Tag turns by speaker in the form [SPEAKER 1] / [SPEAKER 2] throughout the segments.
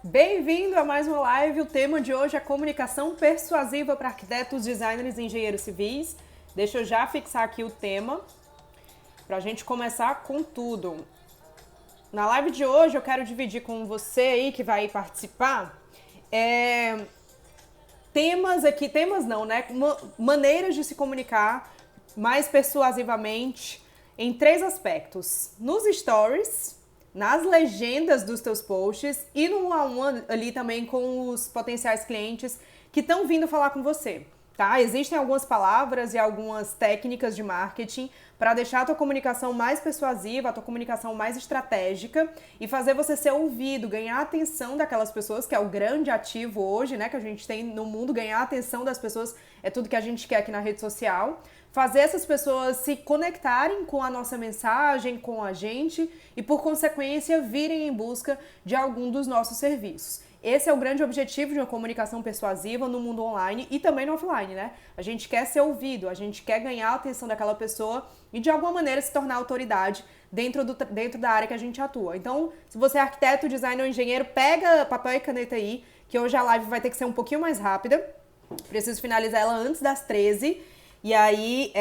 [SPEAKER 1] Bem-vindo a mais uma live. O tema de hoje é comunicação persuasiva para arquitetos, designers e engenheiros civis. Deixa eu já fixar aqui o tema para a gente começar com tudo. Na live de hoje eu quero dividir com você aí que vai participar temas não, né? Maneiras de se comunicar mais persuasivamente em 3 aspectos: nos stories, nas legendas dos teus posts e no one-on-one ali também com os potenciais clientes que estão vindo falar com você, tá? Existem algumas palavras e algumas técnicas de marketing para deixar a tua comunicação mais persuasiva, a tua comunicação mais estratégica e fazer você ser ouvido, ganhar a atenção daquelas pessoas, que é o grande ativo hoje, né, que a gente tem no mundo. Ganhar a atenção das pessoas é tudo que a gente quer aqui na rede social. Fazer essas pessoas se conectarem com a nossa mensagem, com a gente e, por consequência, virem em busca de algum dos nossos serviços. Esse é o grande objetivo de uma comunicação persuasiva no mundo online e também no offline, né? A gente quer ser ouvido, a gente quer ganhar a atenção daquela pessoa e, de alguma maneira, se tornar autoridade dentro da área que a gente atua. Então, se você é arquiteto, designer ou engenheiro, pega papel e caneta aí, que hoje a live vai ter que ser um pouquinho mais rápida. Preciso finalizar ela antes das 13. E aí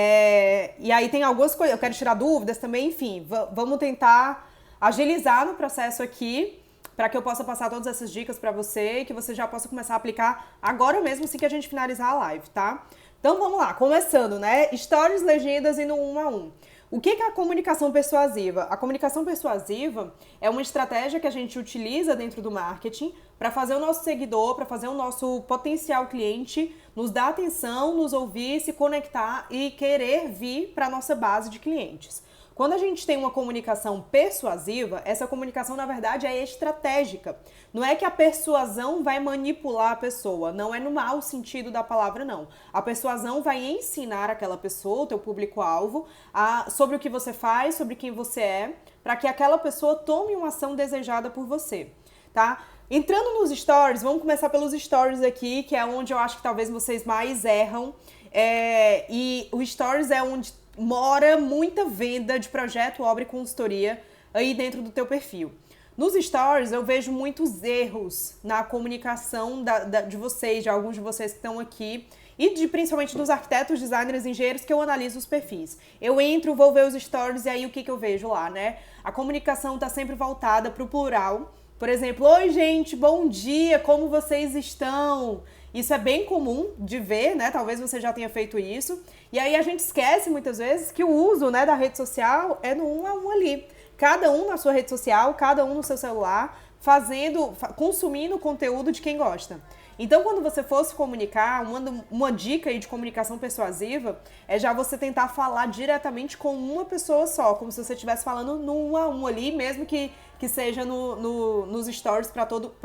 [SPEAKER 1] tem algumas coisas, eu quero tirar dúvidas também, enfim, vamos tentar agilizar no processo aqui para que eu possa passar todas essas dicas para você e que você já possa começar a aplicar agora mesmo, assim que a gente finalizar a live, tá? Então vamos lá, começando, né? Stories, legendas e no 1 a 1. O que é a comunicação persuasiva? A comunicação persuasiva é uma estratégia que a gente utiliza dentro do marketing para fazer o nosso seguidor, para fazer o nosso potencial cliente nos dar atenção, nos ouvir, se conectar e querer vir para a nossa base de clientes. Quando a gente tem uma comunicação persuasiva, essa comunicação, na verdade, é estratégica. Não é que a persuasão vai manipular a pessoa, não é no mau sentido da palavra, não. A persuasão vai ensinar aquela pessoa, o teu público-alvo, sobre o que você faz, sobre quem você é, para que aquela pessoa tome uma ação desejada por você, tá? Entrando nos stories, vamos começar pelos stories aqui, que é onde eu acho que talvez vocês mais erram. E o stories é onde mora muita venda de projeto, obra e consultoria aí dentro do teu perfil. Nos stories eu vejo muitos erros na comunicação de vocês, de alguns de vocês que estão aqui e principalmente dos arquitetos, designers, engenheiros que eu analiso os perfis. Eu entro, vou ver os stories e aí o que eu vejo lá, né? A comunicação tá sempre voltada pro plural. Por exemplo, oi gente, bom dia, como vocês estão? Isso é bem comum de ver, né? Talvez você já tenha feito isso. E aí a gente esquece muitas vezes que o uso, né, da rede social é no 1 a 1 ali. Cada um na sua rede social, cada um no seu celular, consumindo conteúdo de quem gosta. Então, quando você for se comunicar, uma dica aí de comunicação persuasiva é já você tentar falar diretamente com uma pessoa só, como se você estivesse falando no 1 a 1 ali, mesmo que seja nos stories para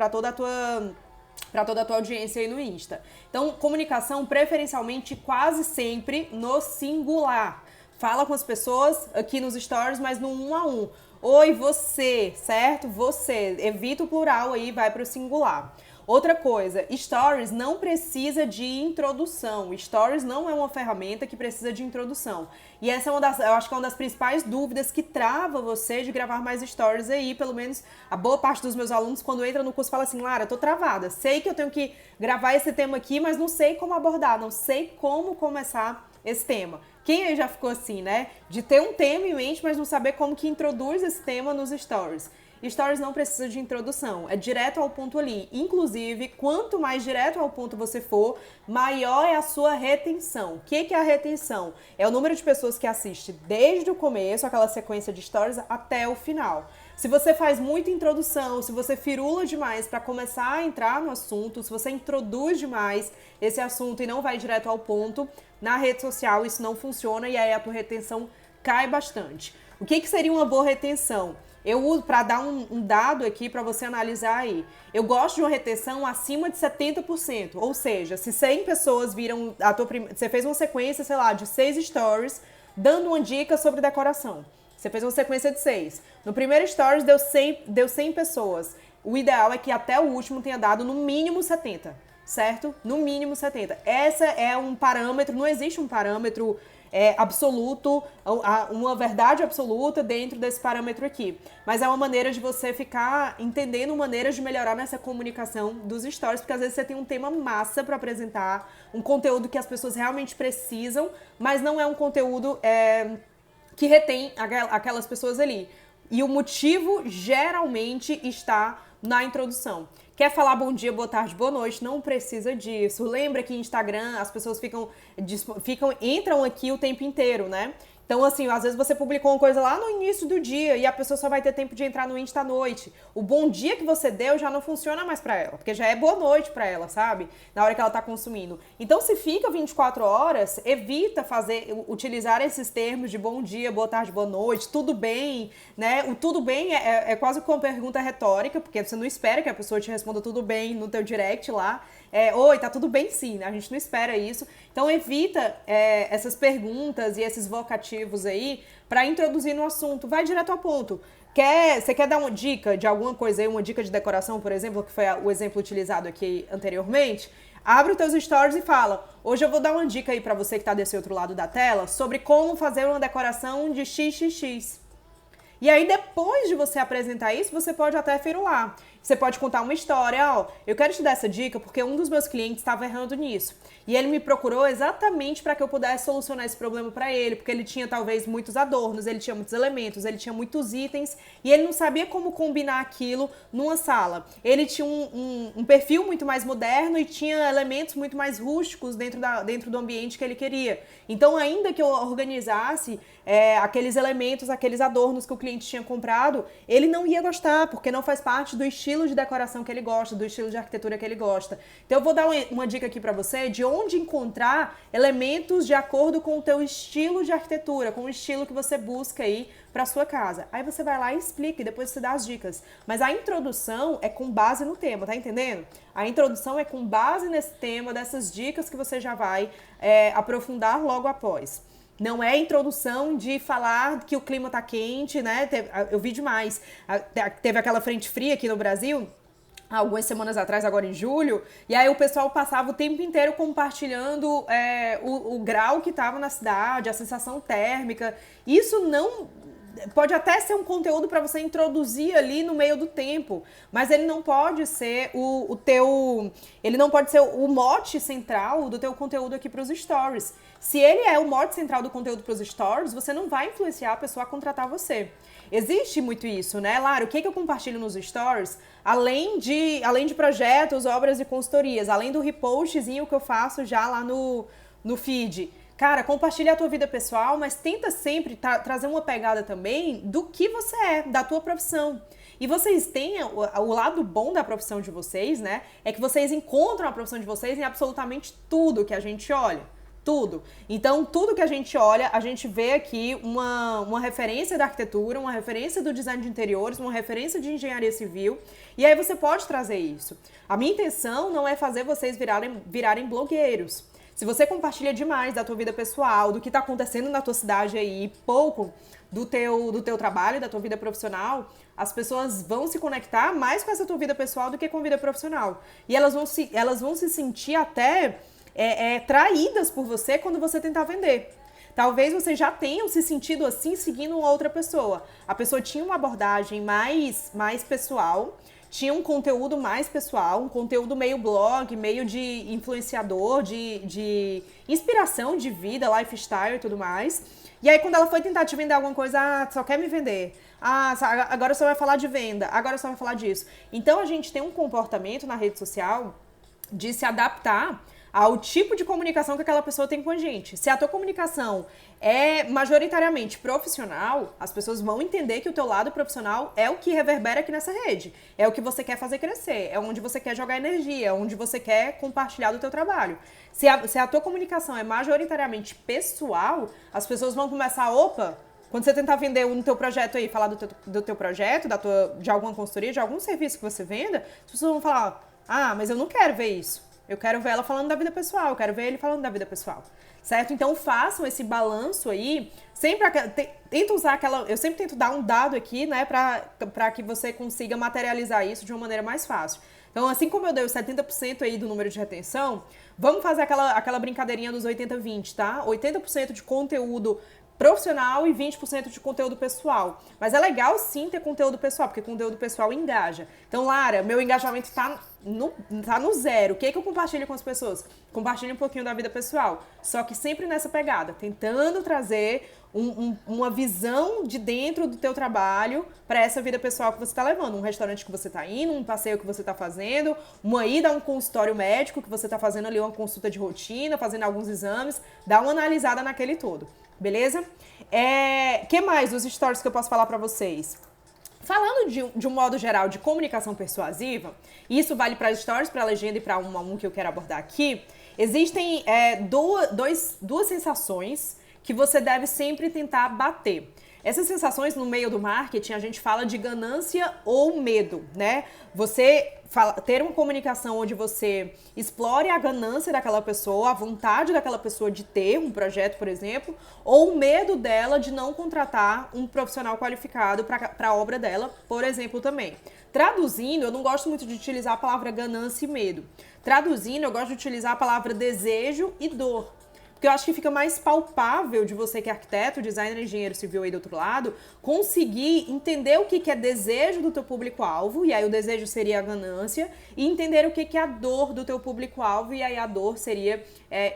[SPEAKER 1] toda a tua audiência aí no Insta. Então, comunicação preferencialmente quase sempre no singular. Fala com as pessoas aqui nos stories, mas no 1 a 1. Oi, você, certo? Você. Evita o plural aí, vai para o singular. Outra coisa, stories não precisa de introdução. Stories não é uma ferramenta que precisa de introdução. E essa é eu acho que é uma das principais dúvidas que trava você de gravar mais stories aí. Pelo menos a boa parte dos meus alunos, quando entra no curso, fala assim: Lara, tô travada. Sei que eu tenho que gravar esse tema aqui, mas não sei como abordar, não sei como começar esse tema. Quem aí já ficou assim, né? De ter um tema em mente, mas não saber como que introduz esse tema nos stories. Stories não precisa de introdução, é direto ao ponto ali. Inclusive, quanto mais direto ao ponto você for, maior é a sua retenção. O que é a retenção? É o número de pessoas que assiste desde o começo, aquela sequência de stories, até o final. Se você faz muita introdução, se você firula demais para começar a entrar no assunto, se você introduz demais esse assunto e não vai direto ao ponto, na rede social isso não funciona e aí a tua retenção cai bastante. O que seria uma boa retenção? Eu uso para dar um dado aqui para você analisar aí. Eu gosto de uma retenção acima de 70%. Ou seja, se 100 pessoas viram você fez uma sequência, sei lá, de 6 stories dando uma dica sobre decoração. Você fez uma sequência de 6. No primeiro stories deu 100 pessoas. O ideal é que até o último tenha dado no mínimo 70, certo? No mínimo 70. Essa é um parâmetro, não existe um parâmetro absoluto, uma verdade absoluta dentro desse parâmetro aqui. Mas é uma maneira de você ficar entendendo maneiras de melhorar nessa comunicação dos stories, porque às vezes você tem um tema massa para apresentar, um conteúdo que as pessoas realmente precisam, mas não é um conteúdo que retém aquelas pessoas ali. E o motivo geralmente está na introdução. Quer falar bom dia, boa tarde, boa noite? Não precisa disso. Lembra que Instagram as pessoas entram aqui o tempo inteiro, né? Então, assim, às vezes você publicou uma coisa lá no início do dia e a pessoa só vai ter tempo de entrar no Insta à noite. O bom dia que você deu já não funciona mais pra ela, porque já é boa noite pra ela, sabe? Na hora que ela tá consumindo. Então, se fica 24 horas, evita utilizar esses termos de bom dia, boa tarde, boa noite, tudo bem, né? O tudo bem é quase como uma pergunta retórica, porque você não espera que a pessoa te responda tudo bem no teu direct lá. Oi, tá tudo bem sim, né? A gente não espera isso. Então evita essas perguntas e esses vocativos aí para introduzir no assunto. Vai direto ao ponto. Você quer dar uma dica de alguma coisa aí, uma dica de decoração, por exemplo, que foi o exemplo utilizado aqui anteriormente? Abre os teus stories e fala: hoje eu vou dar uma dica aí para você que tá desse outro lado da tela sobre como fazer uma decoração de XXX. E aí, depois de você apresentar isso, você pode até firular. Você pode contar uma história, eu quero te dar essa dica porque um dos meus clientes estava errando nisso. E ele me procurou exatamente para que eu pudesse solucionar esse problema para ele, porque ele tinha talvez muitos adornos, ele tinha muitos elementos, ele tinha muitos itens e ele não sabia como combinar aquilo numa sala. Ele tinha um perfil muito mais moderno e tinha elementos muito mais rústicos dentro do ambiente que ele queria. Então, ainda que eu organizasse aqueles elementos, aqueles adornos que o cliente tinha comprado, ele não ia gostar, porque não faz parte do estilo de decoração que ele gosta, do estilo de arquitetura que ele gosta. Então eu vou dar uma dica aqui pra você de onde encontrar elementos de acordo com o teu estilo de arquitetura, com o estilo que você busca aí pra sua casa. Aí você vai lá e explica e depois você dá as dicas. Mas a introdução é com base no tema, tá entendendo? A introdução é com base nesse tema, dessas dicas que você já vai aprofundar logo após. Não é introdução de falar que o clima tá quente, né? Eu vi demais. Teve aquela frente fria aqui no Brasil, algumas semanas atrás, agora em julho, e aí o pessoal passava o tempo inteiro compartilhando o grau que tava na cidade, a sensação térmica. Isso não... Pode até ser um conteúdo para você introduzir ali no meio do tempo, mas ele não pode ser ele não pode ser o mote central do teu conteúdo aqui para os stories. Se ele é o mote central do conteúdo para os stories, você não vai influenciar a pessoa a contratar você. Existe muito isso, né? Lara, o que eu compartilho nos stories? Além de projetos, obras e consultorias, além do repostzinho que eu faço já lá no feed. Cara, compartilha a tua vida pessoal, mas tenta sempre trazer uma pegada também do que você é, da tua profissão. E vocês têm o lado bom da profissão de vocês, né? É que vocês encontram a profissão de vocês em absolutamente tudo que a gente olha. Tudo. Então, tudo que a gente olha, a gente vê aqui uma referência da arquitetura, uma referência do design de interiores, uma referência de engenharia civil. E aí você pode trazer isso. A minha intenção não é fazer vocês virarem blogueiros. Se você compartilha demais da tua vida pessoal, do que está acontecendo na tua cidade aí, pouco do teu trabalho, da tua vida profissional, as pessoas vão se conectar mais com essa tua vida pessoal do que com a vida profissional. E elas vão se sentir até traídas por você quando você tentar vender. Talvez vocês já tenham se sentido assim seguindo uma outra pessoa. A pessoa tinha uma abordagem mais pessoal, tinha um conteúdo mais pessoal, um conteúdo meio blog, meio de influenciador, de inspiração de vida, lifestyle e tudo mais. E aí quando ela foi tentar te vender alguma coisa, só quer me vender. Agora só vai falar de venda, agora só vai falar disso. Então a gente tem um comportamento na rede social de se adaptar ao tipo de comunicação que aquela pessoa tem com a gente. Se a tua comunicação é majoritariamente profissional, as pessoas vão entender que o teu lado profissional é o que reverbera aqui nessa rede. É o que você quer fazer crescer, é onde você quer jogar energia, é onde você quer compartilhar do teu trabalho. Se a tua comunicação é majoritariamente pessoal, as pessoas vão começar, quando você tentar vender no teu projeto aí, falar do teu projeto, de alguma consultoria, de algum serviço que você venda, as pessoas vão falar, mas eu não quero ver isso. Eu quero ver ela falando da vida pessoal, eu quero ver ele falando da vida pessoal, certo? Então façam esse balanço aí, sempre tenta usar aquela, eu sempre tento dar um dado aqui, né, pra que você consiga materializar isso de uma maneira mais fácil. Então, assim como eu dei os 70% aí do número de retenção, vamos fazer aquela brincadeirinha dos 80-20, tá? 80% de conteúdo profissional e 20% de conteúdo pessoal. Mas é legal sim ter conteúdo pessoal, porque conteúdo pessoal engaja. Então, Lara, meu engajamento tá no zero. O que eu compartilho com as pessoas? Compartilho um pouquinho da vida pessoal. Só que sempre nessa pegada, tentando trazer uma visão de dentro do teu trabalho para essa vida pessoal que você está levando. Um restaurante que você está indo, um passeio que você está fazendo, uma ida a um consultório médico que você está fazendo ali uma consulta de rotina, fazendo alguns exames. Dá uma analisada naquele todo. Beleza? Que mais dos stories que eu posso falar para vocês? Falando de um modo geral de comunicação persuasiva, e isso vale para stories, para legenda e para um a um que eu quero abordar aqui, existem duas sensações que você deve sempre tentar bater. Essas sensações no meio do marketing, a gente fala de ganância ou medo, né? Você ter uma comunicação onde você explore a ganância daquela pessoa, a vontade daquela pessoa de ter um projeto, por exemplo, ou o medo dela de não contratar um profissional qualificado para a obra dela, por exemplo, também. Traduzindo, eu não gosto muito de utilizar a palavra ganância e medo. Traduzindo, eu gosto de utilizar a palavra desejo e dor. Porque eu acho que fica mais palpável de você que é arquiteto, designer, engenheiro civil aí do outro lado, conseguir entender o que é desejo do teu público-alvo, e aí o desejo seria a ganância, e entender o que é a dor do teu público-alvo, e aí a dor seria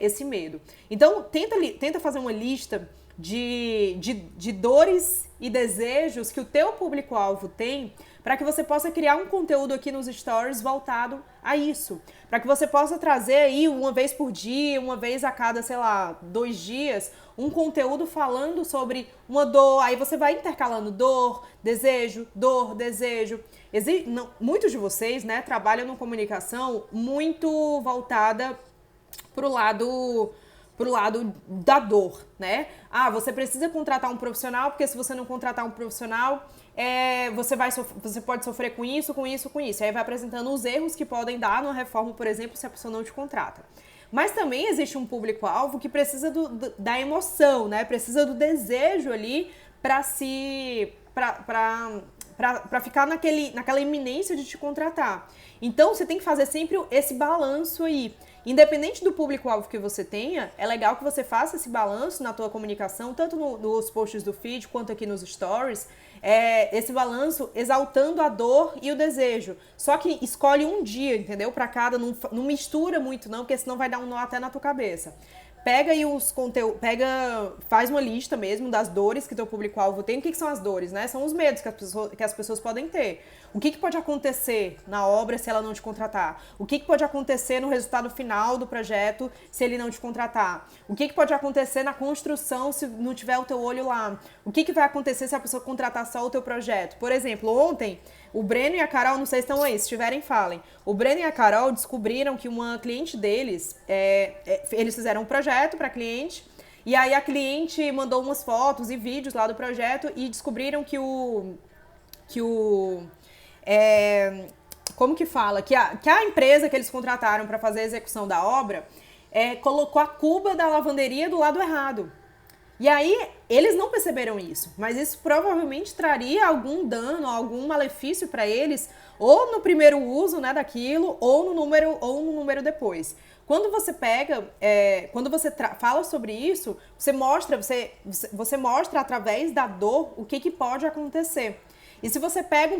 [SPEAKER 1] esse medo. Então, tenta fazer uma lista de dores e desejos que o teu público-alvo tem, para que você possa criar um conteúdo aqui nos stories voltado a isso. Para que você possa trazer aí uma vez por dia, uma vez a cada, 2 dias, um conteúdo falando sobre uma dor. Aí você vai intercalando dor, desejo, dor, desejo. Muitos de vocês, né, trabalham numa comunicação muito voltada pro lado da dor, né? Você precisa contratar um profissional, porque se você não contratar um profissional, você pode sofrer com isso, com isso, com isso. Aí vai apresentando os erros que podem dar numa reforma, por exemplo, se a pessoa não te contrata. Mas também existe um público-alvo que precisa da emoção, né? Precisa do desejo ali para ficar naquela iminência de te contratar. Então, você tem que fazer sempre esse balanço aí. Independente do público-alvo que você tenha, é legal que você faça esse balanço na tua comunicação, tanto nos posts do feed quanto aqui nos stories, esse balanço exaltando a dor e o desejo. Só que escolhe um dia, entendeu? Para cada, não mistura muito não, porque senão vai dar um nó até na tua cabeça. Pega aí os conteúdos, faz uma lista mesmo das dores que teu público-alvo tem. O que são as dores, né? São os medos que as pessoas podem ter. O que pode acontecer na obra se ela não te contratar? O que pode acontecer no resultado final do projeto se ele não te contratar? O que pode acontecer na construção se não tiver o teu olho lá? O que vai acontecer se a pessoa contratar só o teu projeto? Por exemplo, ontem, o Breno e a Carol, não sei se estão aí, se estiverem, falem. O Breno e a Carol descobriram que uma cliente deles, eles fizeram um projeto para cliente, e aí a cliente mandou umas fotos e vídeos lá do projeto e descobriram como que fala? Que a empresa que eles contrataram para fazer a execução da obra colocou a cuba da lavanderia do lado errado. E aí, eles não perceberam isso, mas isso provavelmente traria algum dano, algum malefício para eles, ou no primeiro uso, né, daquilo, ou no número depois. Quando você quando você fala sobre isso, você mostra através da dor o que pode acontecer. E se você pega,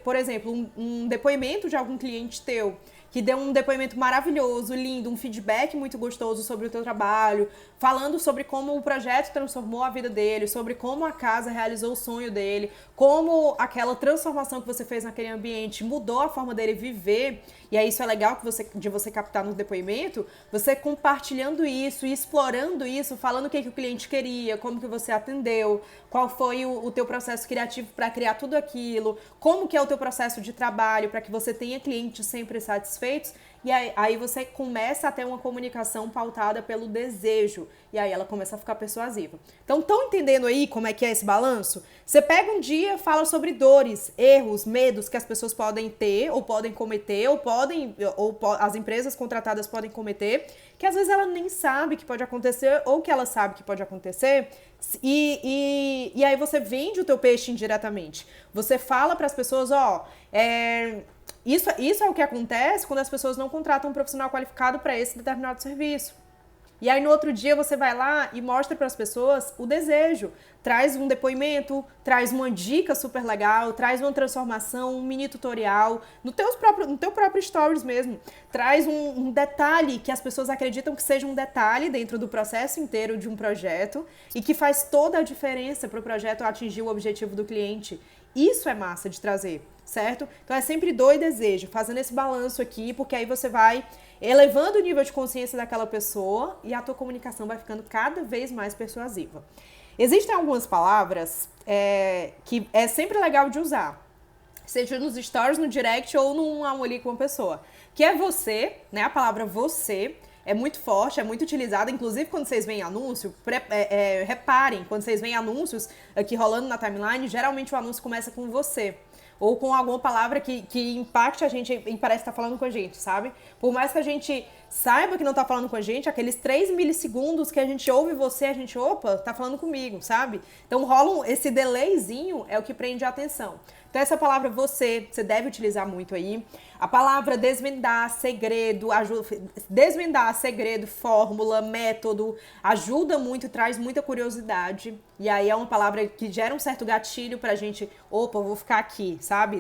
[SPEAKER 1] por exemplo, um depoimento de algum cliente teu, que deu um depoimento maravilhoso, lindo, um feedback muito gostoso sobre o teu trabalho, falando sobre como o projeto transformou a vida dele, sobre como a casa realizou o sonho dele, como aquela transformação que você fez naquele ambiente mudou a forma dele viver, e aí isso é legal de você captar no depoimento, você compartilhando isso e explorando isso, falando o que o cliente queria, como que você atendeu, qual foi o teu processo criativo para criar tudo aquilo, como que é o teu processo de trabalho para que você tenha cliente sempre satisfeito. satisfeitos, e aí você começa a ter uma comunicação pautada pelo desejo, e aí ela começa a ficar persuasiva. Então, estão entendendo aí como é que é esse balanço? Você pega um dia, fala sobre dores, erros, medos que as pessoas podem ter, ou podem cometer, ou as empresas contratadas podem cometer, que às vezes ela nem sabe que pode acontecer, ou que ela sabe que pode acontecer, e aí você vende o teu peixe indiretamente. Você fala para as pessoas, isso é o que acontece quando as pessoas não contratam um profissional qualificado para esse determinado serviço. E aí no outro dia você vai lá e mostra para as pessoas o desejo. Traz um depoimento, traz uma dica super legal, traz uma transformação, um mini tutorial, no teu próprio stories mesmo. Traz um detalhe que as pessoas acreditam que seja um detalhe dentro do processo inteiro de um projeto e que faz toda a diferença para o projeto atingir o objetivo do cliente. Isso é massa de trazer, certo? Então é sempre dor e desejo, fazendo esse balanço aqui, porque aí você vai elevando o nível de consciência daquela pessoa e a tua comunicação vai ficando cada vez mais persuasiva. Existem algumas palavras que é sempre legal de usar, seja nos stories, no direct ou num ali com uma pessoa, que é você, né? A palavra você é muito forte, é muito utilizada, inclusive quando vocês veem anúncio, reparem, quando vocês veem anúncios aqui rolando na timeline, geralmente o anúncio começa com você. Ou com alguma palavra que impacte a gente e parece estar falando com a gente, sabe? Por mais que a gente saiba que não tá falando com a gente, aqueles 3 milissegundos que a gente ouve você, a gente, opa, tá falando comigo, sabe? Então rola esse delayzinho, é o que prende a atenção. Então essa palavra você deve utilizar muito aí. A palavra desvendar, segredo, fórmula, método, ajuda muito, traz muita curiosidade. E aí é uma palavra que gera um certo gatilho pra gente, opa, vou ficar aqui, sabe?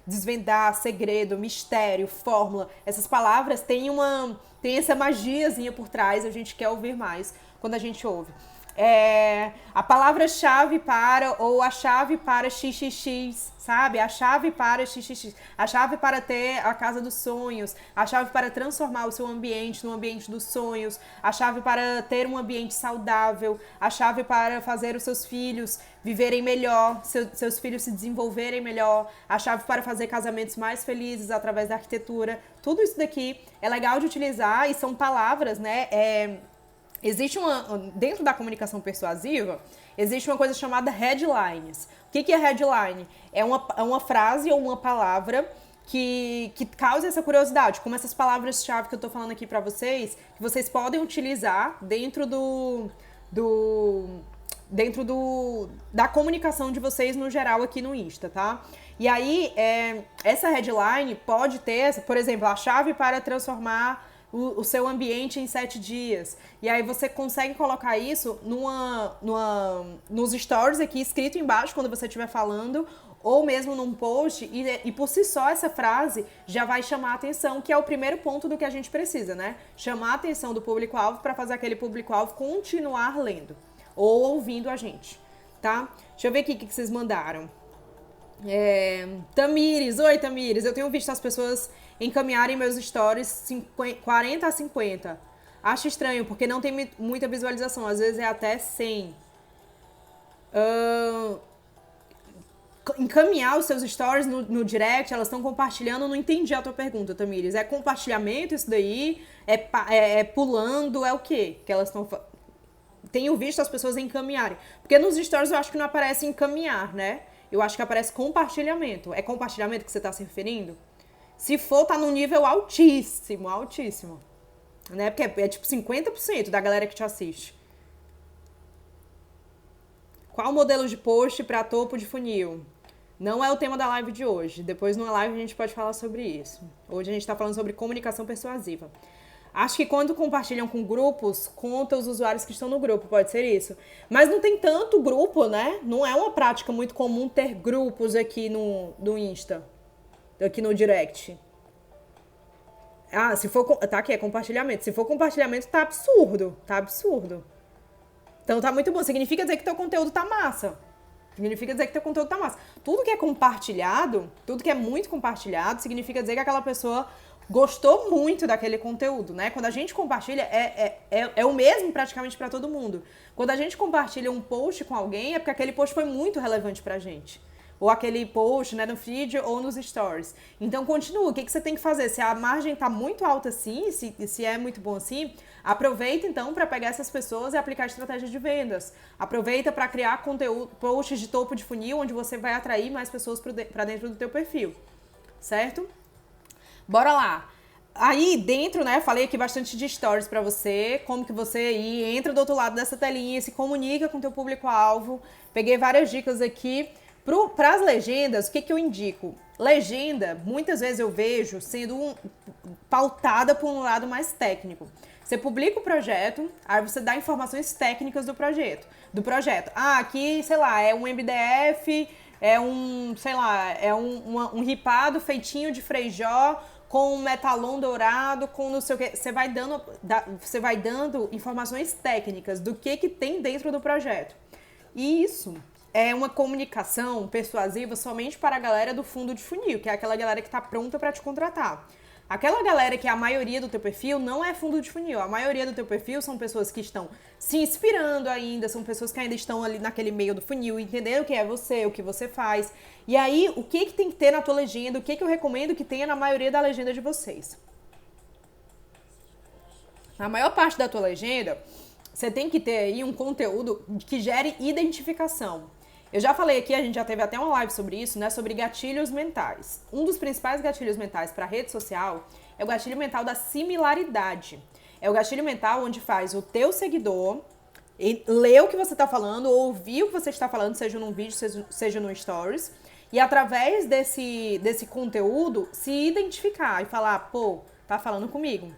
[SPEAKER 1] Desvendar, segredo, mistério, fórmula. Essas palavras têm essa magiazinha por trás, a gente quer ouvir mais quando a gente ouve. A palavra-chave ou a chave para XXX, sabe? A chave para XXX, a chave para ter a casa dos sonhos, a chave para transformar o seu ambiente no ambiente dos sonhos, a chave para ter um ambiente saudável, a chave para fazer os seus filhos viverem melhor, seus filhos se desenvolverem melhor, a chave para fazer casamentos mais felizes através da arquitetura. Tudo isso daqui é legal de utilizar e são palavras, né? Existe dentro da comunicação persuasiva, existe uma coisa chamada headlines. O que é headline? É uma frase ou uma palavra que causa essa curiosidade, como essas palavras-chave que eu tô falando aqui pra vocês, que vocês podem utilizar dentro da comunicação de vocês no geral aqui no Insta, tá? E aí, essa headline pode ter, por exemplo, a chave para transformar o seu ambiente em 7 dias. E aí você consegue colocar isso nos stories aqui, escrito embaixo, quando você estiver falando, ou mesmo num post, e por si só essa frase já vai chamar a atenção, que é o primeiro ponto do que a gente precisa, né? Chamar a atenção do público-alvo para fazer aquele público-alvo continuar lendo ou ouvindo a gente, tá? Deixa eu ver aqui o que vocês mandaram. Tamires, oi Tamires, eu tenho visto as pessoas encaminharem meus stories 40 a 50. Acho estranho, porque não tem muita visualização, às vezes é até 100. Encaminhar os seus stories no direct, elas estão compartilhando, não entendi a tua pergunta, Tamires. É compartilhamento isso daí? É pulando? É o quê que elas estão... Tenho visto as pessoas encaminharem. Porque nos stories eu acho que não aparece encaminhar, né? Eu acho que aparece compartilhamento. É compartilhamento que você está se referindo? Se for, tá num nível altíssimo, altíssimo. Né? Porque é tipo 50% da galera que te assiste. Qual modelo de post para topo de funil? Não é o tema da live de hoje. Depois numa live a gente pode falar sobre isso. Hoje a gente está falando sobre comunicação persuasiva. Acho que quando compartilham com grupos, conta os usuários que estão no grupo, pode ser isso. Mas não tem tanto grupo, né? Não é uma prática muito comum ter grupos aqui no Insta, aqui no direct. Se for... Tá aqui, é compartilhamento. Se for compartilhamento, tá absurdo. Tá absurdo. Então tá muito bom. Significa dizer que teu conteúdo tá massa. Significa dizer que teu conteúdo tá massa. Tudo que é compartilhado, tudo que é muito compartilhado, significa dizer que aquela pessoa gostou muito daquele conteúdo, né? Quando a gente compartilha, é o mesmo praticamente para todo mundo. Quando a gente compartilha um post com alguém, é porque aquele post foi muito relevante pra gente. ou aquele post, né, no feed ou nos stories. Então continua, o que você tem que fazer? Se a margem tá muito alta assim, se é muito bom assim, aproveita então para pegar essas pessoas e aplicar estratégias de vendas. Aproveita para criar conteúdo, posts de topo de funil, onde você vai atrair mais pessoas para dentro do teu perfil, certo? Bora lá. Aí dentro, né, falei aqui bastante de stories pra você, como que você aí entra do outro lado dessa telinha, se comunica com o teu público-alvo. Peguei várias dicas aqui. Para as legendas, o que eu indico? Legenda, muitas vezes eu vejo sendo pautada por um lado mais técnico. Você publica o projeto, aí você dá informações técnicas do projeto. Ah, aqui, sei lá, é um MDF, é um, sei lá, é um ripado feitinho de Frejó, com um metalon dourado, com não sei o que. Você vai dando informações técnicas do que tem dentro do projeto. E isso é uma comunicação persuasiva somente para a galera do fundo de funil, que é aquela galera que está pronta para te contratar. Aquela galera que é a maioria do teu perfil não é fundo de funil. A maioria do teu perfil são pessoas que estão se inspirando ainda, são pessoas que ainda estão ali naquele meio do funil, entendendo quem é você, o que você faz. E aí, o que tem que ter na tua legenda, o que eu recomendo que tenha na maioria da legenda de vocês? Na maior parte da tua legenda, você tem que ter aí um conteúdo que gere identificação. Eu já falei aqui, a gente já teve até uma live sobre isso, né? Sobre gatilhos mentais. Um dos principais gatilhos mentais para rede social é o gatilho mental da similaridade. É o gatilho mental onde faz o teu seguidor ler o que você está falando, ouvir o que você está falando, seja num vídeo, seja no stories, e através desse conteúdo se identificar e falar, pô, tá falando comigo.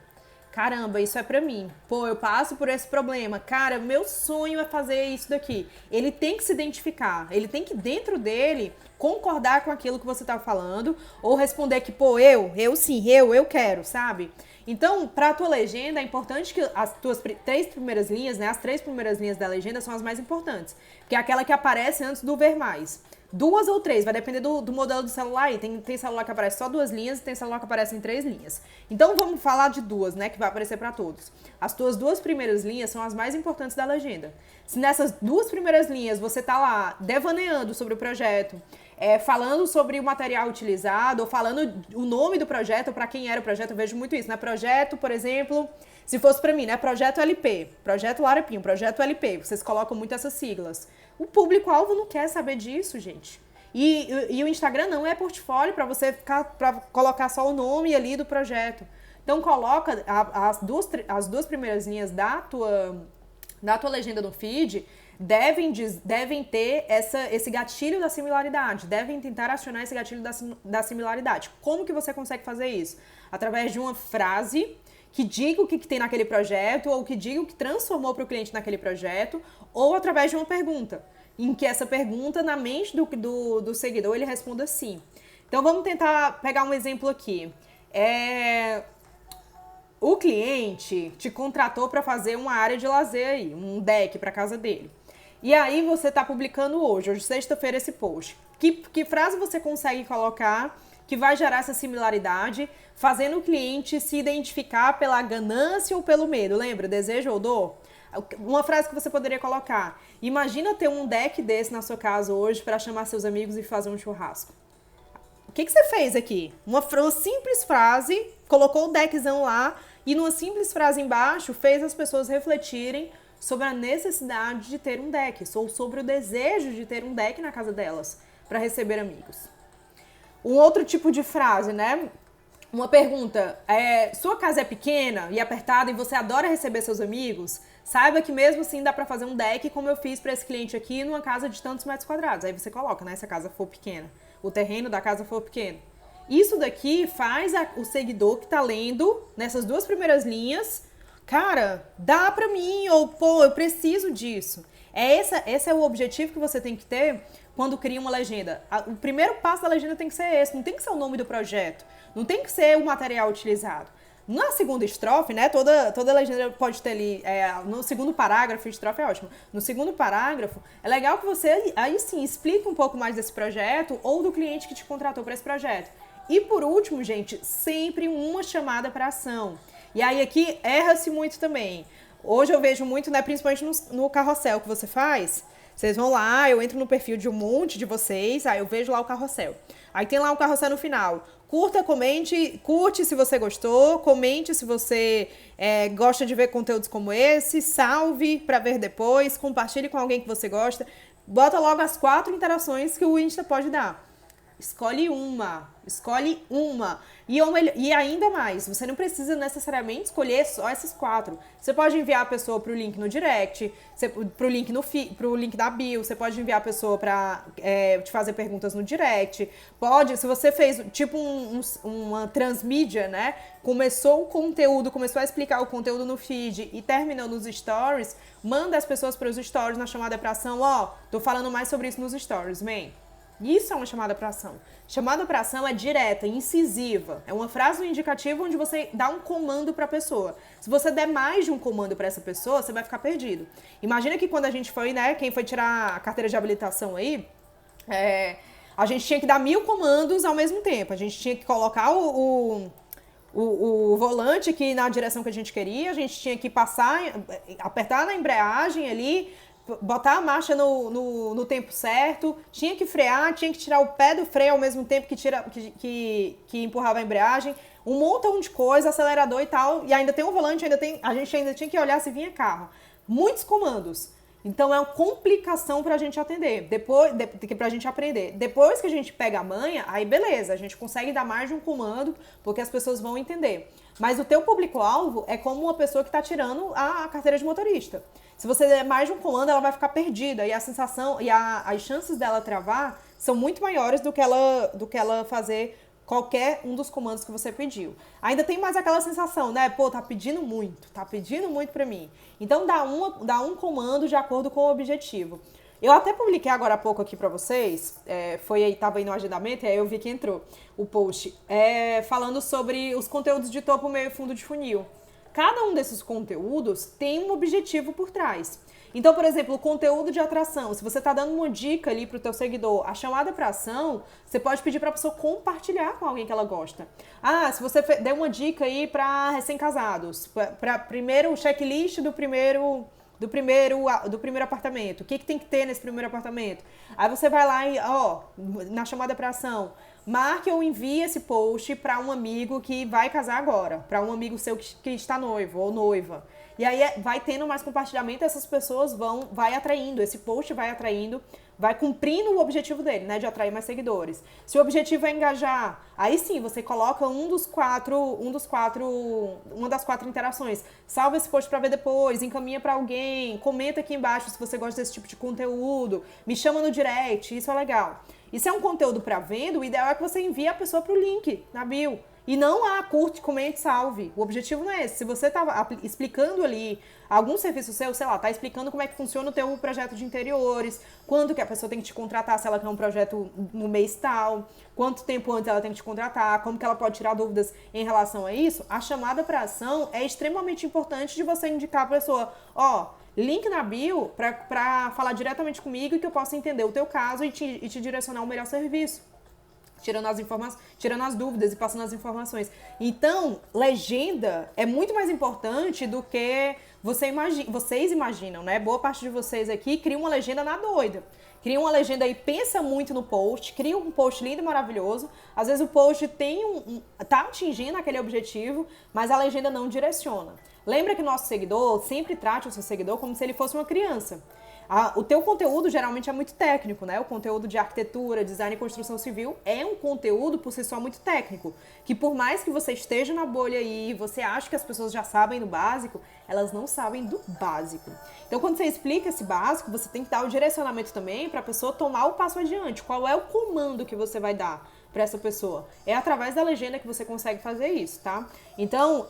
[SPEAKER 1] Caramba, isso é pra mim. Pô, eu passo por esse problema. Cara, meu sonho é fazer isso daqui. Ele tem que se identificar. Ele tem que, dentro dele, concordar com aquilo que você tá falando. Ou responder que, pô, eu quero, sabe? Então, pra tua legenda, é importante que as tuas três primeiras linhas, né? As três primeiras linhas da legenda são as mais importantes. Que é aquela que aparece antes do ver mais. 2 ou 3, vai depender do modelo do celular aí. Tem celular que aparece só 2 linhas e tem celular que aparece em 3 linhas. Então vamos falar de 2, né, que vai aparecer para todos. As tuas 2 primeiras linhas são as mais importantes da legenda. Se nessas 2 primeiras linhas você tá lá devaneando sobre o projeto, falando sobre o material utilizado, ou falando o nome do projeto, para quem era o projeto, eu vejo muito isso, né? Projeto, por exemplo, se fosse para mim, né? Projeto LP, Projeto Lara Pinho, Projeto LP, vocês colocam muito essas siglas. O público-alvo não quer saber disso, gente. E o Instagram não é portfólio para você para colocar só o nome ali do projeto. Então coloca as duas primeiras linhas da tua legenda no feed devem ter esse gatilho da similaridade, devem tentar acionar esse gatilho da similaridade. Como que você consegue fazer isso? Através de uma frase que diga o que tem naquele projeto, ou que diga o que transformou para o cliente naquele projeto, ou através de uma pergunta, em que essa pergunta, na mente do seguidor, ele responda sim. Então vamos tentar pegar um exemplo aqui. O cliente te contratou para fazer uma área de lazer aí, um deck para casa dele. E aí você está publicando hoje sexta-feira, esse post. Que frase você consegue colocar que vai gerar essa similaridade, fazendo o cliente se identificar pela ganância ou pelo medo? Lembra? Desejo ou dor? Uma frase que você poderia colocar: imagina ter um deck desse na sua casa hoje para chamar seus amigos e fazer um churrasco. O que você fez aqui? Uma simples frase, colocou o deckzão lá e numa simples frase embaixo fez as pessoas refletirem sobre a necessidade de ter um deck, ou sobre o desejo de ter um deck na casa delas para receber amigos. Um outro tipo de frase, né? Uma pergunta: sua casa é pequena e apertada e você adora receber seus amigos? Saiba que mesmo assim dá para fazer um deck, como eu fiz para esse cliente aqui, numa casa de tantos metros quadrados. Aí você coloca, né? Se a casa for pequena, o terreno da casa for pequeno. Isso daqui faz o seguidor que tá lendo nessas duas primeiras linhas, cara, dá pra mim, ou pô, eu preciso disso. Esse é o objetivo que você tem que ter quando cria uma legenda. O primeiro passo da legenda tem que ser esse, não tem que ser o nome do projeto, não tem que ser o material utilizado. Na segunda estrofe, né, toda legenda pode ter ali, no segundo parágrafo, estrofe é ótimo, no segundo parágrafo, é legal que você, aí sim, explique um pouco mais desse projeto ou do cliente que te contratou para esse projeto. E por último, gente, sempre uma chamada para ação. E aí aqui erra-se muito também. Hoje eu vejo muito, né, principalmente no carrossel que você faz, Vocês vão lá, eu entro no perfil de um monte de vocês, aí eu vejo lá o carrossel. Aí tem lá o carrossel no final. Curta, comente, curte se você gostou, comente se você gosta de ver conteúdos como esse, salve para ver depois, compartilhe com alguém que você gosta. Bota logo as 4 interações que o Insta pode dar. Escolhe uma. E ainda mais, você não precisa necessariamente escolher só essas 4. Você pode enviar a pessoa pro link no direct, pro link da bio, você pode enviar a pessoa para te fazer perguntas no direct. Pode, se você fez tipo uma transmídia, né? Começou o conteúdo, começou a explicar o conteúdo no feed e terminou nos stories, manda as pessoas para os stories na chamada para ação. Tô falando mais sobre isso nos stories, man. Isso é uma chamada para ação. Chamada para ação é direta, incisiva. É uma frase indicativa onde você dá um comando para a pessoa. Se você der mais de um comando para essa pessoa, você vai ficar perdido. Imagina que quando a gente foi, né, quem foi tirar a carteira de habilitação aí, a gente tinha que dar 1000 comandos ao mesmo tempo. A gente tinha que colocar o volante aqui na direção que a gente queria, a gente tinha que apertar na embreagem ali, botar a marcha no tempo certo, tinha que frear, tinha que tirar o pé do freio ao mesmo tempo que empurrava a embreagem, um montão de coisa, acelerador e tal, e ainda tem um volante, a gente ainda tinha que olhar se vinha carro. Muitos comandos. Então é uma complicação pra gente atender, pra gente aprender. Depois que a gente pega a manha, aí beleza, a gente consegue dar mais de um comando, porque as pessoas vão entender. Mas o teu público-alvo é como uma pessoa que tá tirando a carteira de motorista. Se você der mais de um comando, ela vai ficar perdida, e a sensação e as chances dela travar são muito maiores do que ela fazer qualquer um dos comandos que você pediu. Ainda tem mais aquela sensação, né? Pô, tá pedindo muito pra mim. Então dá um comando de acordo com o objetivo. Eu até publiquei agora há pouco aqui pra vocês, tava aí no agendamento, e aí eu vi que entrou o post, falando sobre os conteúdos de topo, meio e fundo de funil. Cada um desses conteúdos tem um objetivo por trás. Então, por exemplo, o conteúdo de atração, se você está dando uma dica ali para o teu seguidor, a chamada para ação, você pode pedir para a pessoa compartilhar com alguém que ela gosta. Se você der uma dica aí para recém-casados, para primeiro o checklist do primeiro apartamento, o que tem que ter nesse primeiro apartamento? Aí você vai lá e, na chamada para ação, marque ou envie esse post para um amigo que vai casar agora, para um amigo seu que está noivo ou noiva. E aí vai tendo mais compartilhamento, essas pessoas vai atraindo, esse post vai atraindo, vai cumprindo o objetivo dele, né, de atrair mais seguidores. Se o objetivo é engajar, aí sim, você coloca uma das 4 interações. Salva esse post para ver depois, encaminha para alguém, comenta aqui embaixo se você gosta desse tipo de conteúdo, me chama no direct, isso é legal. Isso é um conteúdo para venda, o ideal é que você envie a pessoa pro link na bio. E não curte, comente, salve. O objetivo não é esse. Se você tá explicando ali algum serviço seu, sei lá, tá explicando como é que funciona o teu projeto de interiores, quando que a pessoa tem que te contratar, se ela quer um projeto no mês tal, quanto tempo antes ela tem que te contratar, como que ela pode tirar dúvidas em relação a isso, a chamada para ação é extremamente importante de você indicar a pessoa, link na bio para falar diretamente comigo e que eu possa entender o teu caso e te direcionar o melhor serviço. Tirando as dúvidas e passando as informações. Então, legenda é muito mais importante do que vocês imaginam, né? Boa parte de vocês aqui cria uma legenda na doida. Cria uma legenda aí, pensa muito no post, cria um post lindo e maravilhoso. Às vezes o post tá atingindo aquele objetivo, mas a legenda não direciona. Lembra que o nosso seguidor, sempre trate o seu seguidor como se ele fosse uma criança. O teu conteúdo geralmente é muito técnico, né? O conteúdo de arquitetura, design e construção civil é um conteúdo por si só muito técnico, que por mais que você esteja na bolha aí, você acha que as pessoas já sabem do básico, elas não sabem do básico. Então, quando você explica esse básico, você tem que dar o direcionamento também para a pessoa tomar o passo adiante. Qual é o comando que você vai dar para essa pessoa? É através da legenda que você consegue fazer isso, tá? Então,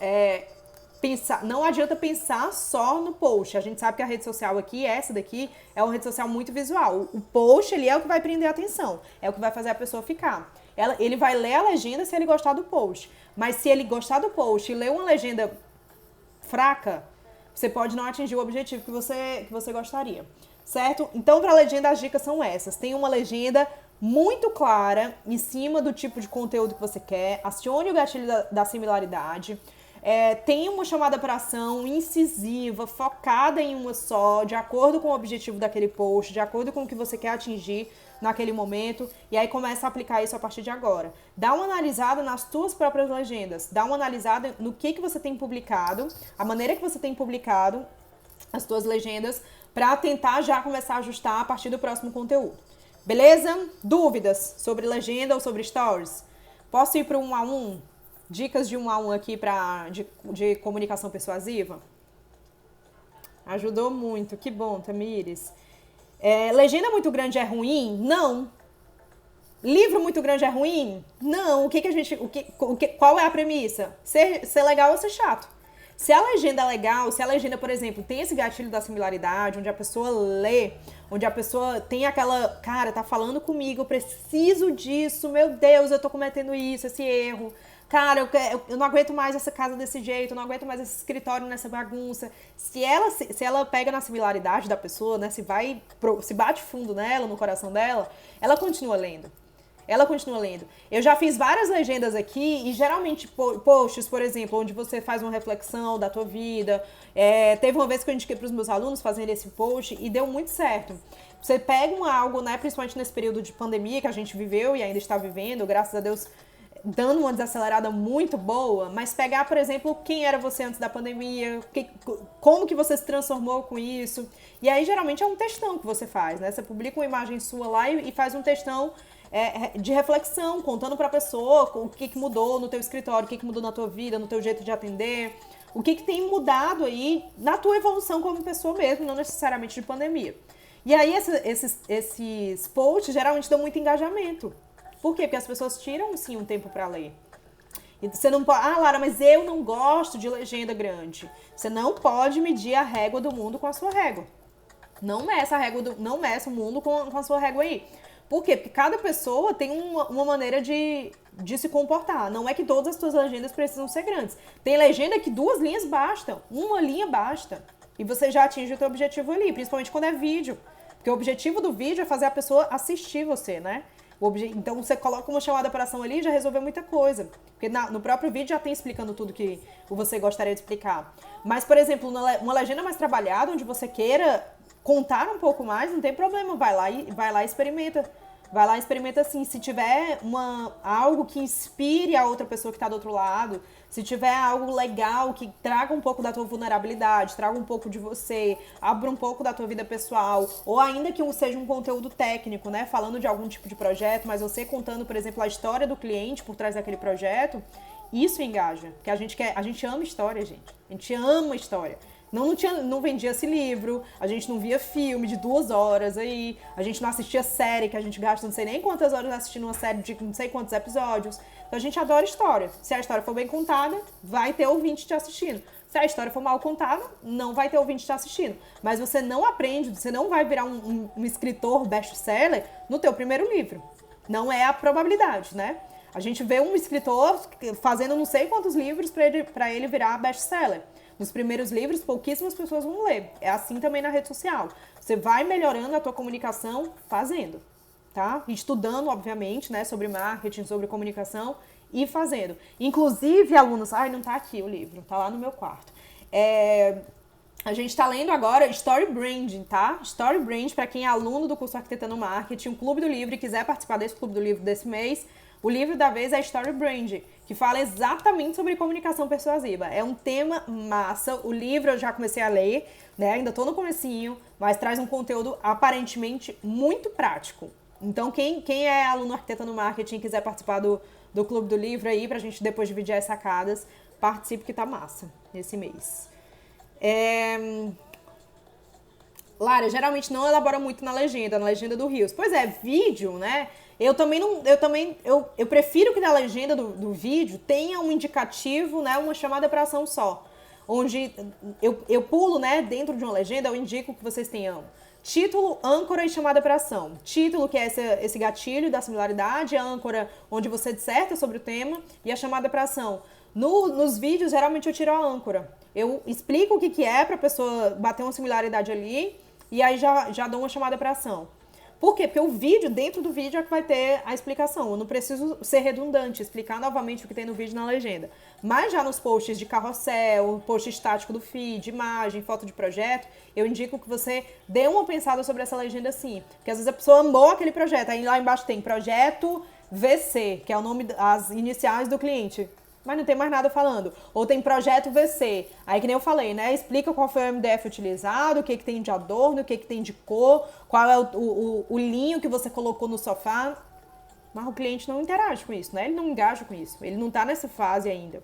[SPEAKER 1] não adianta pensar só no post. A gente sabe que a rede social aqui, essa daqui, é uma rede social muito visual. O post, ele é o que vai prender a atenção. É o que vai fazer a pessoa ficar. Ele vai ler a legenda se ele gostar do post. Mas se ele gostar do post e ler uma legenda fraca, você pode não atingir o objetivo que você gostaria. Certo? Então, para a legenda, as dicas são essas. Tem uma legenda muito clara em cima do tipo de conteúdo que você quer. Acione o gatilho da similaridade. Tenha uma chamada para ação incisiva, focada em uma só, de acordo com o objetivo daquele post, de acordo com o que você quer atingir naquele momento, e aí começa a aplicar isso a partir de agora. Dá uma analisada nas tuas próprias legendas, dá uma analisada no que você tem publicado, a maneira que você tem publicado as tuas legendas, para tentar já começar a ajustar a partir do próximo conteúdo. Beleza? Dúvidas sobre legenda ou sobre stories? Posso ir para um a um? Dicas de um a um aqui de comunicação persuasiva? Ajudou muito, que bom, Tamires. Legenda muito grande é ruim? Não. Livro muito grande é ruim? Não. Qual é a premissa? Ser legal ou ser chato? Se a legenda é legal, se a legenda, por exemplo, tem esse gatilho da similaridade, onde a pessoa lê, onde a pessoa tem aquela, cara, tá falando comigo, eu preciso disso, meu Deus, eu tô cometendo isso, esse erro. Cara, eu não aguento mais essa casa desse jeito, eu não aguento mais esse escritório nessa bagunça. Se ela pega na similaridade da pessoa, né, se bate fundo nela, no coração dela, ela continua lendo. Eu já fiz várias legendas aqui e geralmente posts, por exemplo, onde você faz uma reflexão da tua vida. Teve uma vez que eu indiquei para os meus alunos fazerem esse post e deu muito certo. Você pega algo, né, principalmente nesse período de pandemia que a gente viveu e ainda está vivendo, graças a Deus, dando uma desacelerada muito boa, mas pegar, por exemplo, quem era você antes da pandemia, como que você se transformou com isso. E aí, geralmente, é um textão que você faz, né? Você publica uma imagem sua lá e faz um textão de reflexão, contando para a pessoa o que mudou no teu escritório, o que mudou na tua vida, no teu jeito de atender, o que tem mudado aí na tua evolução como pessoa mesmo, não necessariamente de pandemia. E aí, esses posts geralmente dão muito engajamento. Por quê? Porque as pessoas tiram, sim, um tempo para ler. E você não pode... Ah, Lara, mas eu não gosto de legenda grande. Você não pode medir a régua do mundo com a sua régua. Não meça o mundo com a sua régua aí. Por quê? Porque cada pessoa tem uma maneira de se comportar. Não é que todas as suas legendas precisam ser grandes. Tem legenda que 2 linhas bastam. 1 linha basta. E você já atinge o teu objetivo ali, principalmente quando é vídeo. Porque o objetivo do vídeo é fazer a pessoa assistir você, né? Então você coloca uma chamada para ação ali e já resolveu muita coisa. Porque no próprio vídeo já tem explicando tudo que você gostaria de explicar. Mas, por exemplo, uma legenda mais trabalhada, onde você queira contar um pouco mais, não tem problema. Vai lá e experimenta. Vai lá e experimenta assim. Se tiver algo que inspire a outra pessoa que está do outro lado, se tiver algo legal que traga um pouco da tua vulnerabilidade, traga um pouco de você, abra um pouco da tua vida pessoal, ou ainda que seja um conteúdo técnico, né? Falando de algum tipo de projeto, mas você contando, por exemplo, a história do cliente por trás daquele projeto, isso engaja. Porque a gente ama história, gente. A gente ama história. Não vendia-se livro, a gente não via filme de 2 horas aí, a gente não assistia série, que a gente gasta não sei nem quantas horas assistindo uma série de não sei quantos episódios. Então a gente adora história. Se a história for bem contada, vai ter ouvinte te assistindo. Se a história for mal contada, não vai ter ouvinte te assistindo. Mas você não aprende, você não vai virar um escritor best-seller no teu primeiro livro. Não é a probabilidade, né? A gente vê um escritor fazendo não sei quantos livros para ele virar best-seller. Nos primeiros livros, pouquíssimas pessoas vão ler. É assim também na rede social. Você vai melhorando a tua comunicação fazendo, tá? Estudando, obviamente, né, sobre marketing, sobre comunicação e fazendo. Inclusive, alunos... Ai, não tá aqui o livro, tá lá no meu quarto. A gente tá lendo agora Story Branding, tá? Story Branding, para quem é aluno do curso Arquitetando Marketing, o Clube do Livro e quiser participar desse Clube do Livro desse mês, o livro da vez é Story Branding, que fala exatamente sobre comunicação persuasiva. É um tema massa. O livro eu já comecei a ler, né? Ainda tô no comecinho, mas traz um conteúdo aparentemente muito prático. Então, quem é aluno Arquitetando Marketing e quiser participar do Clube do Livro aí, pra gente depois dividir as sacadas, participe que tá massa nesse mês. Lara, geralmente não elabora muito na legenda do Reels. Pois é, vídeo, né? Eu prefiro que na legenda do vídeo tenha um indicativo, né, uma chamada para ação só. Onde eu pulo, né, dentro de uma legenda, eu indico que vocês tenham título, âncora e chamada para ação. Título, que é esse gatilho da similaridade, âncora, onde você disserta sobre o tema, e a chamada para ação. Nos vídeos, geralmente eu tiro a âncora. Eu explico o que é para a pessoa bater uma similaridade ali, e aí já dou uma chamada para ação. Por quê? Porque o vídeo, dentro do vídeo é que vai ter a explicação. Eu não preciso ser redundante, explicar novamente o que tem no vídeo na legenda. Mas já nos posts de carrossel, post estático do feed, imagem, foto de projeto, eu indico que você dê uma pensada sobre essa legenda sim. Porque às vezes a pessoa amou aquele projeto, aí lá embaixo tem projeto VC, que é o nome, as iniciais do cliente. Mas não tem mais nada falando. Ou tem projeto VC. Aí que nem eu falei, né? Explica qual foi o MDF utilizado, o que tem de adorno, o que tem de cor, qual é o linho que você colocou no sofá. Mas o cliente não interage com isso, né? Ele não engaja com isso. Ele não tá nessa fase ainda.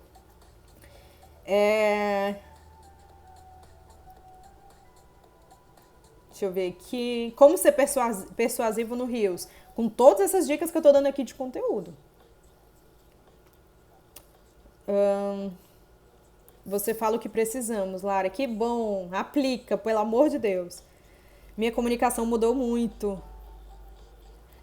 [SPEAKER 1] Deixa eu ver aqui. Como ser persuasivo no Reels? Com todas essas dicas que eu tô dando aqui de conteúdo. Você fala o que precisamos, Lara. Que bom. Aplica, pelo amor de Deus. Minha comunicação mudou muito.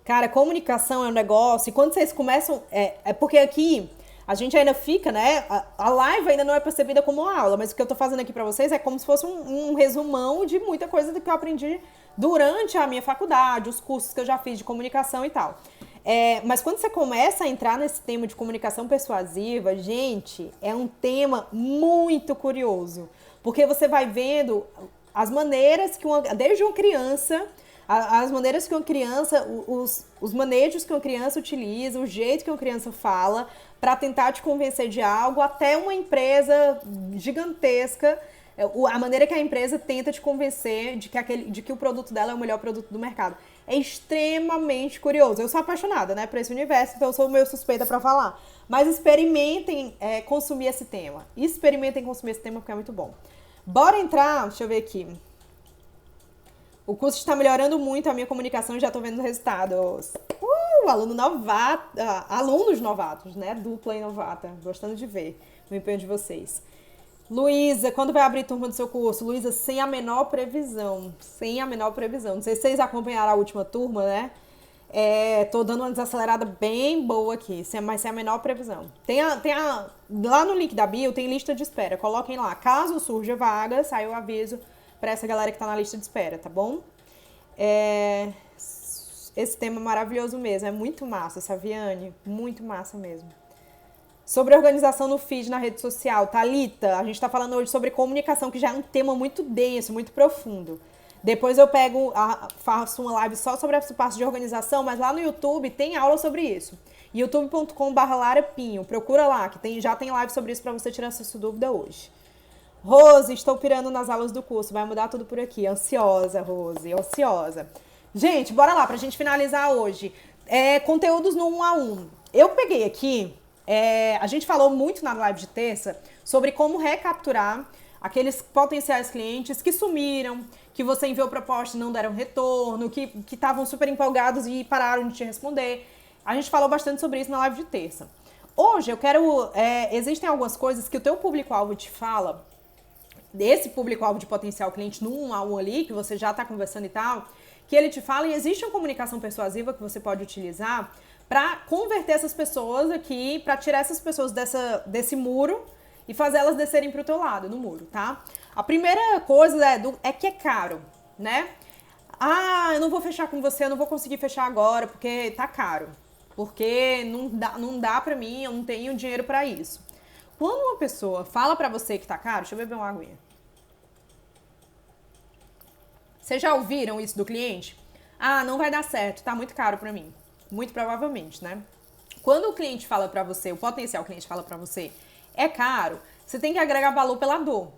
[SPEAKER 1] Cara, comunicação é um negócio. E quando vocês começam. É porque aqui a gente ainda fica, né? A live ainda não é percebida como uma aula, mas o que eu tô fazendo aqui pra vocês é como se fosse um resumão de muita coisa que eu aprendi durante a minha faculdade, os cursos que eu já fiz de comunicação e tal. Mas quando você começa a entrar nesse tema de comunicação persuasiva, gente, é um tema muito curioso. Porque você vai vendo as maneiras que desde uma criança, as maneiras que uma criança, os manejos que uma criança utiliza, o jeito que uma criança fala, para tentar te convencer de algo, até uma empresa gigantesca, a maneira que a empresa tenta te convencer de que o produto dela é o melhor produto do mercado. É extremamente curioso. Eu sou apaixonada, né, por esse universo, então eu sou meio suspeita para falar. Mas experimentem consumir esse tema. Experimentem consumir esse tema porque é muito bom. Bora entrar, deixa eu ver aqui. O curso está melhorando muito a minha comunicação e já estou vendo resultados. Alunos novatos, né? Dupla e novata. Gostando de ver o empenho de vocês. Luísa, quando vai abrir turma do seu curso? Luísa, sem a menor previsão. Sem a menor previsão. Não sei se vocês acompanharam a última turma, né? Tô dando uma desacelerada bem boa aqui, mas sem a menor previsão. Lá no link da bio tem lista de espera. Coloquem lá. Caso surja vaga, sai o aviso para essa galera que tá na lista de espera, tá bom? Esse tema é maravilhoso mesmo. É muito massa, Saviane. Muito massa mesmo. Sobre organização no feed na rede social. Thalita, a gente tá falando hoje sobre comunicação, que já é um tema muito denso, muito profundo. Depois eu faço uma live só sobre essa parte de organização, mas lá no YouTube tem aula sobre isso. youtube.com/larapinho. Procura lá, que já tem live sobre isso para você tirar essa sua dúvida hoje. Rose, estou pirando nas aulas do curso. Vai mudar tudo por aqui. Ansiosa, Rose, ansiosa. Gente, bora lá pra gente finalizar hoje. Conteúdos no 1 a 1. Eu peguei aqui... a gente falou muito na live de terça sobre como recapturar aqueles potenciais clientes que sumiram, que você enviou proposta e não deram retorno, que estavam super empolgados e pararam de te responder. A gente falou bastante sobre isso na live de terça. Hoje eu quero... existem algumas coisas que o teu público-alvo te fala, desse público-alvo de potencial cliente no 1 a 1 ali, que você já está conversando e tal, que ele te fala, e existe uma comunicação persuasiva que você pode utilizar para converter essas pessoas aqui, para tirar essas pessoas desse muro e fazer elas descerem pro teu lado, no muro, tá? A primeira coisa é que é caro, né? Eu não vou fechar com você, eu não vou conseguir fechar agora porque tá caro. Porque não dá pra mim, eu não tenho dinheiro pra isso. Quando uma pessoa fala pra você que tá caro, deixa eu beber uma aguinha. Vocês já ouviram isso do cliente? Não vai dar certo, tá muito caro pra mim. Muito provavelmente, né? Quando o cliente fala pra você, o potencial cliente fala pra você, é caro, você tem que agregar valor pela dor.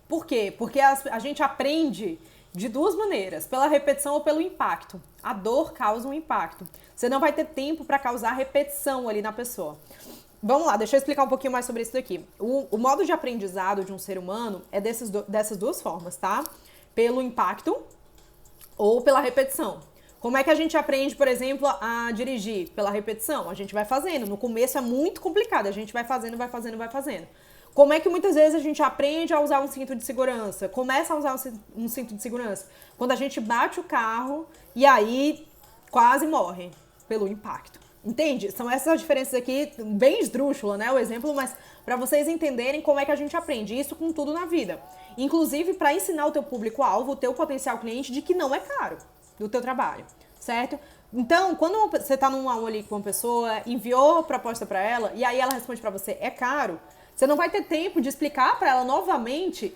[SPEAKER 1] Por quê? Porque a gente aprende de duas maneiras, pela repetição ou pelo impacto. A dor causa um impacto. Você não vai ter tempo pra causar repetição ali na pessoa. Vamos lá, deixa eu explicar um pouquinho mais sobre isso daqui. O modo de aprendizado de um ser humano é dessas duas formas, tá? Pelo impacto ou pela repetição. Como é que a gente aprende, por exemplo, a dirigir? Pela repetição. A gente vai fazendo. No começo é muito complicado. A gente vai fazendo, vai fazendo, vai fazendo. Como é que muitas vezes a gente aprende a usar um cinto de segurança? Começa a usar um cinto de segurança quando a gente bate o carro e aí quase morre pelo impacto. Entende? São essas diferenças aqui, bem esdrúxula, né? O exemplo, mas para vocês entenderem como é que a gente aprende isso com tudo na vida. Inclusive para ensinar o teu público-alvo, o teu potencial cliente, de que não é caro do teu trabalho, certo? Então, quando você tá num aula ali com uma pessoa, enviou a proposta para ela, e aí ela responde para você, é caro, você não vai ter tempo de explicar para ela novamente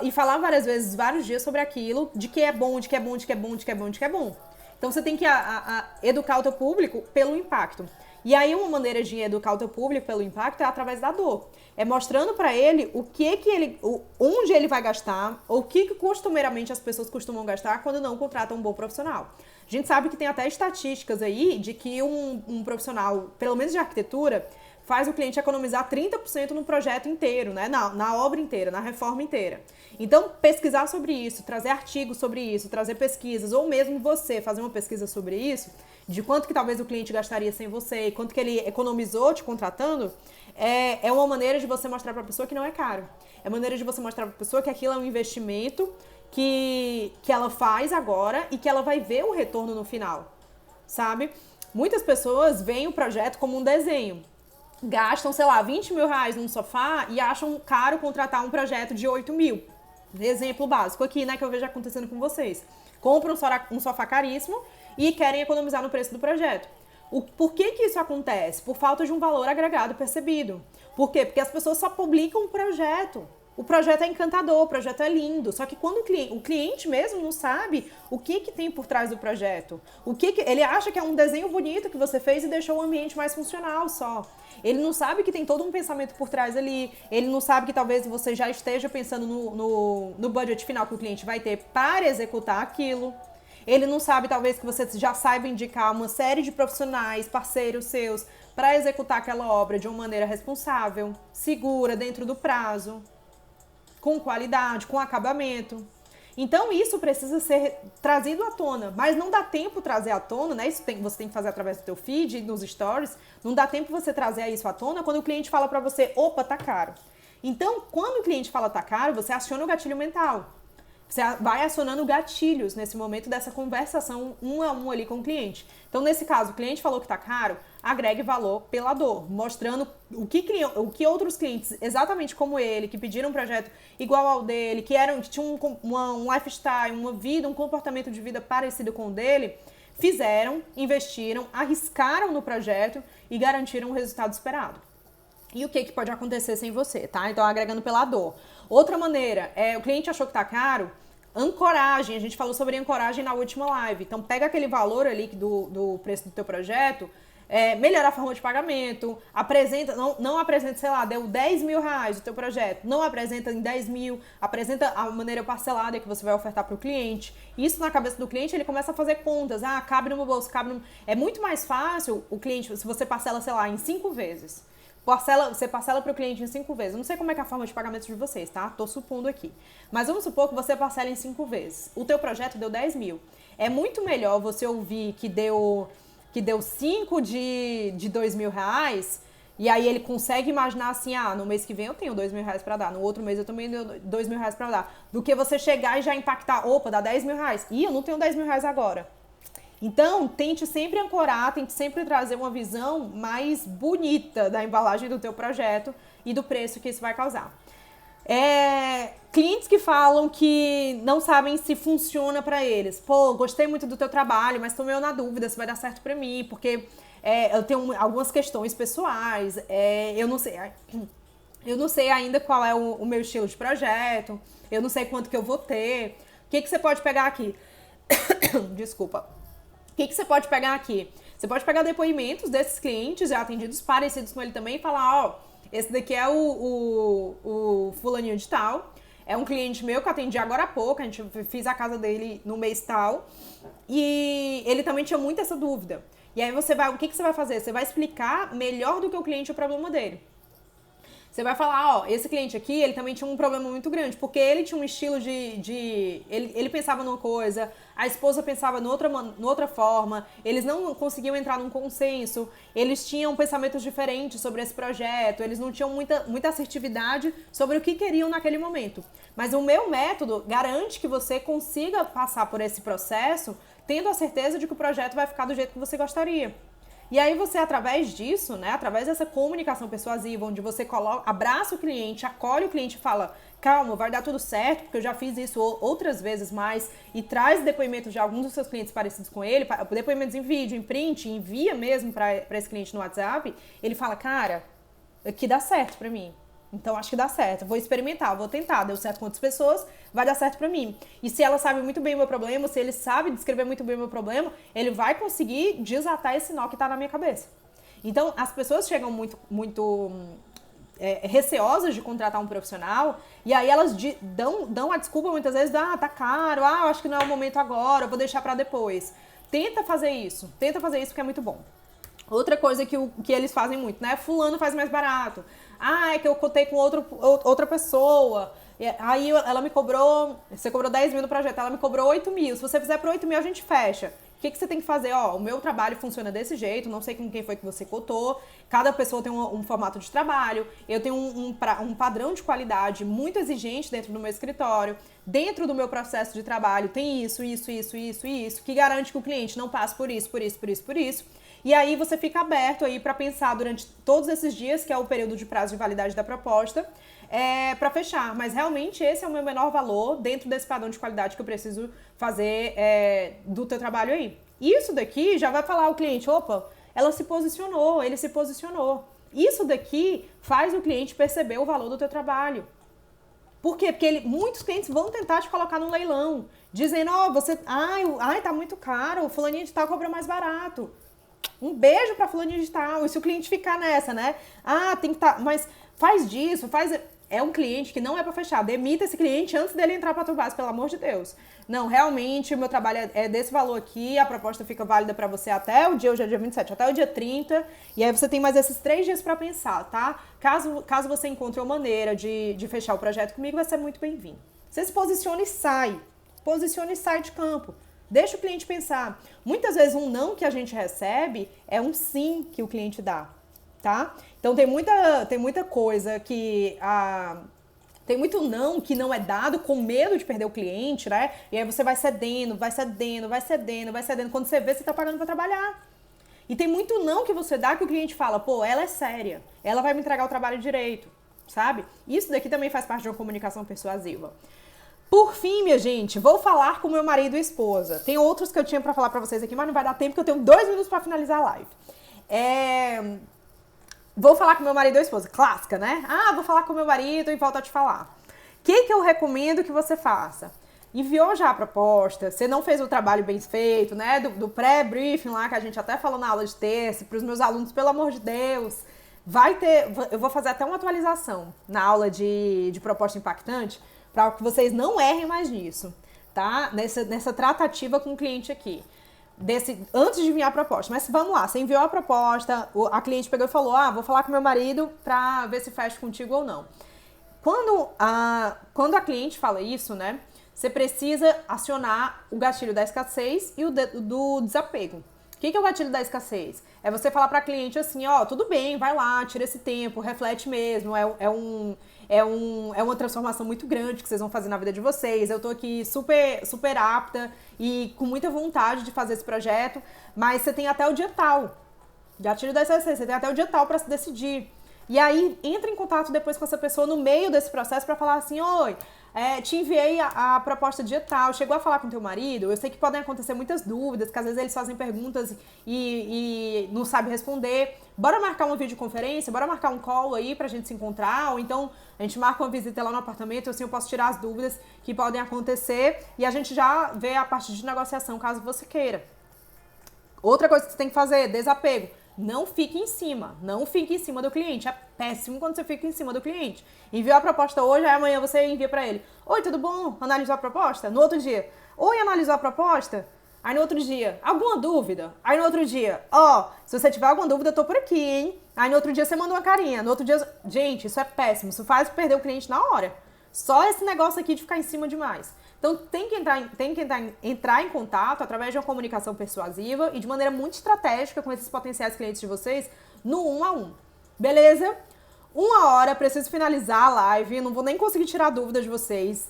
[SPEAKER 1] e falar várias vezes, vários dias sobre aquilo, de que é bom, de que é bom, de que é bom, de que é bom, de que é bom. Então, você tem que educar o teu público pelo impacto. E aí, uma maneira de educar o teu público pelo impacto é através da dor. É mostrando para ele onde ele vai gastar, ou o que costumeiramente as pessoas costumam gastar quando não contratam um bom profissional. A gente sabe que tem até estatísticas aí de que um profissional, pelo menos de arquitetura, faz o cliente economizar 30% no projeto inteiro, né? Na obra inteira, na reforma inteira. Então, pesquisar sobre isso, trazer artigos sobre isso, trazer pesquisas, ou mesmo você fazer uma pesquisa sobre isso, de quanto que talvez o cliente gastaria sem você e quanto que ele economizou te contratando, é uma maneira de você mostrar para a pessoa que não é caro. É uma maneira de você mostrar para a pessoa que aquilo é um investimento que ela faz agora e que ela vai ver o retorno no final, sabe? Muitas pessoas veem o projeto como um desenho. Gastam, sei lá, 20 mil reais num sofá e acham caro contratar um projeto de 8 mil. Exemplo básico aqui, né, que eu vejo acontecendo com vocês. Compram um sofá caríssimo e querem economizar no preço do projeto. Por que isso acontece? Por falta de um valor agregado percebido. Por quê? Porque as pessoas só publicam um projeto. O projeto é encantador, o projeto é lindo, só que quando o cliente mesmo não sabe o que tem por trás do projeto. Ele acha que é um desenho bonito que você fez e deixou o ambiente mais funcional só. Ele não sabe que tem todo um pensamento por trás ali, ele não sabe que talvez você já esteja pensando no budget final que o cliente vai ter para executar aquilo. Ele não sabe, talvez, que você já saiba indicar uma série de profissionais, parceiros seus, para executar aquela obra de uma maneira responsável, segura, dentro do prazo, com qualidade, com acabamento. Então, isso precisa ser trazido à tona, mas não dá tempo trazer à tona, né? Você tem que fazer através do teu feed, nos stories. Não dá tempo você trazer isso à tona quando o cliente fala para você, opa, tá caro. Então, quando o cliente fala tá caro, você aciona o gatilho mental. Você vai acionando gatilhos nesse momento dessa conversação um a um ali com o cliente. Então, nesse caso, o cliente falou que tá caro, agregue valor pela dor, mostrando o que outros clientes, exatamente como ele, que pediram um projeto igual ao dele, que tinham um lifestyle, uma vida, um comportamento de vida parecido com o dele, fizeram, investiram, arriscaram no projeto e garantiram o resultado esperado. E o que pode acontecer sem você, tá? Então, agregando pela dor. Outra maneira, o cliente achou que tá caro, ancoragem. A gente falou sobre ancoragem na última live. Então, pega aquele valor ali do preço do teu projeto, melhora a forma de pagamento, apresenta, não apresenta, sei lá, deu 10 mil reais o teu projeto, não apresenta em 10 mil, apresenta a maneira parcelada que você vai ofertar para o cliente. Isso na cabeça do cliente, ele começa a fazer contas, cabe no meu bolso, É muito mais fácil o cliente, se você parcela, sei lá, em 5 vezes. Você parcela para o cliente em 5 vezes. Eu não sei como é que é a forma de pagamento de vocês, tá? Tô supondo aqui. Mas vamos supor que você parcela em 5 vezes. O teu projeto deu 10 mil. É muito melhor você ouvir que deu 5 de 2 mil reais, e aí ele consegue imaginar assim, no mês que vem eu tenho 2 mil reais para dar, no outro mês eu também tenho 2 mil reais para dar, do que você chegar e já impactar, opa, dá 10 mil reais. Eu não tenho 10 mil reais agora. Então, tente sempre ancorar, tente sempre trazer uma visão mais bonita da embalagem do teu projeto e do preço que isso vai causar. Clientes que falam que não sabem se funciona para eles. Pô, gostei muito do teu trabalho, mas tô meio na dúvida se vai dar certo para mim, porque eu tenho algumas questões pessoais, eu não sei ainda qual é o meu estilo de projeto, eu não sei quanto que eu vou ter. O que você pode pegar aqui? Desculpa. O que você pode pegar aqui? Você pode pegar depoimentos desses clientes já atendidos parecidos com ele também e falar, esse daqui é o fulaninho de tal, é um cliente meu que eu atendi agora há pouco, a gente fiz a casa dele no mês tal, e ele também tinha muito essa dúvida. E aí o que você vai fazer? Você vai explicar melhor do que o cliente o problema dele. Você vai falar, esse cliente aqui, ele também tinha um problema muito grande, porque ele tinha um estilo ele pensava numa coisa, a esposa pensava noutra forma, eles não conseguiam entrar num consenso, eles tinham pensamentos diferentes sobre esse projeto, eles não tinham muita assertividade sobre o que queriam naquele momento. Mas o meu método garante que você consiga passar por esse processo tendo a certeza de que o projeto vai ficar do jeito que você gostaria. E aí você, através disso, né, através dessa comunicação persuasiva, onde você abraça o cliente, acolhe o cliente e fala, calma, vai dar tudo certo, porque eu já fiz isso outras vezes mais, e traz depoimentos de alguns dos seus clientes parecidos com ele, depoimentos em vídeo, em print, envia mesmo para esse cliente no WhatsApp, ele fala, cara, aqui dá certo pra mim. Então, acho que dá certo. Vou experimentar, vou tentar. Deu certo com outras pessoas, vai dar certo pra mim. E se ela sabe muito bem o meu problema, se ele sabe descrever muito bem o meu problema, ele vai conseguir desatar esse nó que tá na minha cabeça. Então, as pessoas chegam muito receosas de contratar um profissional, e aí elas dão a desculpa muitas vezes, tá caro, eu acho que não é o momento agora, eu vou deixar pra depois. Tenta fazer isso porque é muito bom. Outra coisa que eles fazem muito, né? Fulano faz mais barato. É que eu cotei com outra pessoa. Aí ela me cobrou, você cobrou 10 mil no projeto, ela me cobrou 8 mil. Se você fizer por 8 mil, a gente fecha. O que você tem que fazer? O meu trabalho funciona desse jeito, não sei com quem foi que você cotou. Cada pessoa tem um formato de trabalho. Eu tenho um padrão de qualidade muito exigente dentro do meu escritório. Dentro do meu processo de trabalho tem isso, que garante que o cliente não passe por isso. E aí você fica aberto aí para pensar durante todos esses dias, que é o período de prazo de validade da proposta, para fechar. Mas realmente esse é o meu menor valor dentro desse padrão de qualidade que eu preciso fazer do teu trabalho aí. Isso daqui já vai falar ao cliente, opa, ela se posicionou, ele se posicionou. Isso daqui faz o cliente perceber o valor do teu trabalho. Por quê? Porque muitos clientes vão tentar te colocar no leilão, dizendo, tá muito caro, o fulaninho de tal cobra mais barato. Um beijo pra fulaninho de tal. E se o cliente ficar nessa, né? Tem que estar... Mas faz disso, É um cliente que não é pra fechar. Demita esse cliente antes dele entrar pra tua base, pelo amor de Deus. Não, realmente, o meu trabalho é desse valor aqui, a proposta fica válida pra você até o dia, hoje é dia 27, até o dia 30. E aí você tem mais esses 3 dias pra pensar, tá? Caso você encontre uma maneira de fechar o projeto comigo, vai ser muito bem-vindo. Você se posiciona e sai. Posiciona e sai de campo. Deixa o cliente pensar. Muitas vezes um não que a gente recebe é um sim que o cliente dá, tá? Então tem muita coisa que... Tem muito não que não é dado com medo de perder o cliente, né? E aí você vai cedendo. Quando você vê, você tá pagando pra trabalhar. E tem muito não que você dá que o cliente fala, ela é séria. Ela vai me entregar o trabalho direito, sabe? Isso daqui também faz parte de uma comunicação persuasiva. Por fim, minha gente, vou falar com meu marido e esposa. Tem outros que eu tinha pra falar pra vocês aqui, mas não vai dar tempo, porque eu tenho 2 minutos pra finalizar a live. Vou falar com meu marido e esposa. Clássica, né? Vou falar com meu marido e volto a te falar. O que eu recomendo que você faça? Enviou já a proposta, você não fez o trabalho bem feito, né? Do pré-briefing lá, que a gente até falou na aula de terça, pros meus alunos, pelo amor de Deus. Eu vou fazer até uma atualização na aula de proposta impactante, para que vocês não errem mais nisso, tá? Nessa tratativa com o cliente aqui. Antes de enviar a proposta. Mas vamos lá, você enviou a proposta, a cliente pegou e falou, vou falar com meu marido para ver se fecha contigo ou não. Quando a cliente fala isso, né, você precisa acionar o gatilho da escassez e o do desapego. O que é o gatilho da escassez? É você falar para a cliente assim, tudo bem, vai lá, tira esse tempo, reflete mesmo, é uma transformação muito grande que vocês vão fazer na vida de vocês. Eu tô aqui super apta e com muita vontade de fazer esse projeto, mas você tem até o dia tal. Gatilho da escassez, você tem até o dia tal para se decidir. E aí, entra em contato depois com essa pessoa no meio desse processo para falar assim, oi, te enviei a proposta dia tal, chegou a falar com teu marido? Eu sei que podem acontecer muitas dúvidas, que às vezes eles fazem perguntas e não sabem responder. Bora marcar uma videoconferência, bora marcar um call aí pra gente se encontrar, ou então a gente marca uma visita lá no apartamento, assim eu posso tirar as dúvidas que podem acontecer e a gente já vê a parte de negociação, caso você queira. Outra coisa que você tem que fazer, desapego. Não fique em cima do cliente. É péssimo quando você fica em cima do cliente. Enviou a proposta hoje, aí amanhã você envia pra ele. Oi, tudo bom? Analisou a proposta? No outro dia. Oi, analisou a proposta? Aí no outro dia, alguma dúvida? Aí no outro dia, se você tiver alguma dúvida, eu tô por aqui, hein? Aí no outro dia você manda uma carinha. No outro dia, gente, isso é péssimo. Isso faz perder o cliente na hora. Só esse negócio aqui de ficar em cima demais. Então tem que entrar em contato através de uma comunicação persuasiva e de maneira muito estratégica com esses potenciais clientes de vocês no 1 a 1. Beleza? 1 hora, preciso finalizar a live, não vou nem conseguir tirar dúvidas de vocês.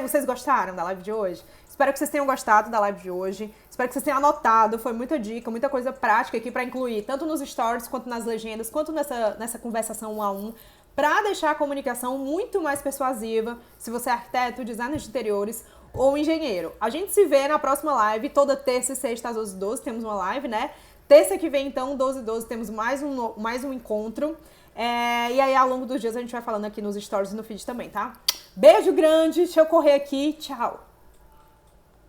[SPEAKER 1] Vocês gostaram da live de hoje? Espero que vocês tenham gostado da live de hoje. Espero que vocês tenham anotado. Foi muita dica, muita coisa prática aqui para incluir, tanto nos stories, quanto nas legendas, quanto nessa conversação 1 a 1, para deixar a comunicação muito mais persuasiva, se você é arquiteto, designer de interiores ou engenheiro. A gente se vê na próxima live, toda terça e sexta às 12h12 temos uma live, né? Terça que vem, então, 12h12, temos mais um encontro. E aí, ao longo dos dias, a gente vai falando aqui nos stories e no feed também, tá? Beijo grande, deixa eu correr aqui, tchau!